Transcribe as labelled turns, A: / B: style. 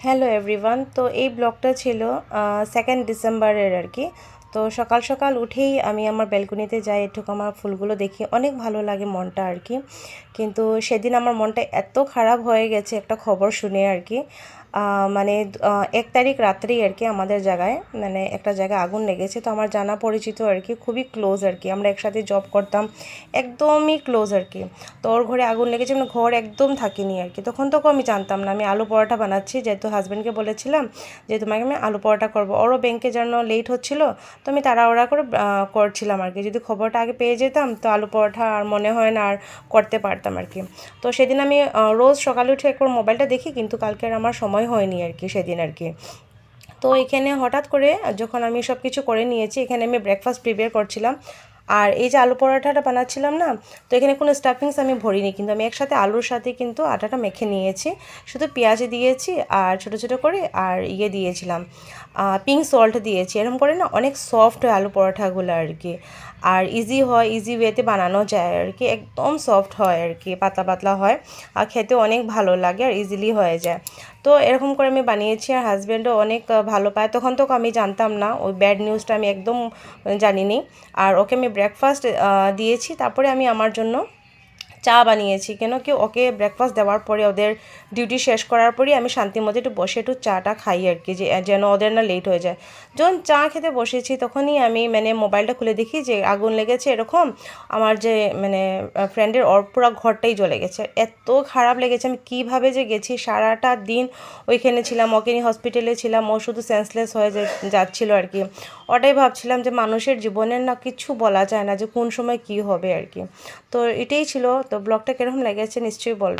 A: Hello everyone. তো এই ব্লগটা ছিল 2nd ডিসেম্বরের আর কি। তো সকাল সকাল উঠেই আমি আমার ব্যালকনিতে যাই, একটু আমার ফুলগুলো দেখি, অনেক ভালো লাগে মনটা আর কি। কিন্তু সেদিন আমার মনটা এত খারাপ হয়ে গেছে একটা খবর শুনে আর কি। মানে 1 তারিখ রাত্রেই আর কি আমাদের জায়গায় মানে একটা জায়গায় আগুন লেগেছে। তো আমার জানা পরিচিত আর কি, খুবই ক্লোজ আর কি, আমরা একসাথে জব করতাম, একদমই ক্লোজ আর কি। তো ওর ঘরে আগুন লেগেছে, মানে ঘর একদম থাকিনি আর কি। তখন আমি জানতাম না, আমি আলু পরোটা বানাচ্ছি, যেহেতু হাজব্যান্ডকে বলেছিলাম যে তোমাকে আমি আলু পরোটা করবো। ওরও ব্যাংকে যেন লেট হচ্ছিলো, তো আমি তাড়াহুড়া করে করছিলাম আর কি। যদি খবরটা আগে পেয়ে যেতাম তো আলু পরোটা আর মনে হয় না আর করতে পারতাম আর কি। তো সেদিন আমি রোজ সকালে উঠে একবার মোবাইলটা দেখি, কিন্তু কালকে আর আমার সময় হয়নি আর কি সেদিন আর কি। তো এখানে হঠাৎ করে যখন আমি সব কিছু করে নিয়েছি, এখানে আমি ব্রেকফাস্ট প্রিপেয়ার করছিলাম। আর এই যে আলু পরোটাটা বানাচ্ছিলাম না, তো এখানে কোনো স্টাফিংস আমি ভরিনি, কিন্তু আমি একসাথে আলুর সাথে কিন্তু আটাটা মেখে নিয়েছি। শুধু পেঁয়াজ দিয়েছি আর ছোটো ছোটো করে আর দিয়েছিলাম, পিঙ্ক সল্ট দিয়েছি। এরকম করে না অনেক সফট হয় আলু পরোটাগুলো আর কি। আর ইজি হয়, ইজি ওয়েতে বানানো যায় আর কি, একদম সফট হয় আর কি, পাতলা পাতলা হয় আর খেতে অনেক ভালো লাগে আর ইজিলি হয়ে যায়। তো এরকম করে আমি বানিয়েছি আর হাজব্যান্ডও অনেক ভালো পায়। তখন আমি জানতাম না, ওই ব্যাড নিউজটা আমি একদম জানিনি। আর ওকে আমি ব্রেকফাস্ট দিয়েছি, তারপরে আমি আমার জন্য চা বানিয়েছি, কেন কি ওকে ব্রেকফাস্ট দেওয়ার পরে ওদের ডিউটি শেষ করার পরেই আমি শান্তির মধ্যে একটু বসে একটু চাটা খাই আর কি, যে যেন ওদের না লেট হয়ে যায়। যখন চা খেতে বসেছি তখনই আমি মানে মোবাইলটা খুলে দেখি যে আগুন লেগেছে এরকম। আমার যে মানে ফ্রেন্ডের ওর পুরো ঘরটাই জ্বলে গেছে। এত খারাপ লেগেছে, আমি কীভাবে যে গেছি, সারাটা দিন ওইখানে ছিলাম, ওকে নিয়ে হসপিটালে ছিলাম, ও শুধু সেন্সলেস হয়ে যাচ্ছিলো আর কি। ওটাই ভাবছিলাম যে মানুষের জীবনের না কিছু বলা যায় না, যে কোন সময় কি হবে আর কি। তো এটাই ছিল। তো ব্লগটা কীরকম লেগেছে নিশ্চয়ই বলবেন।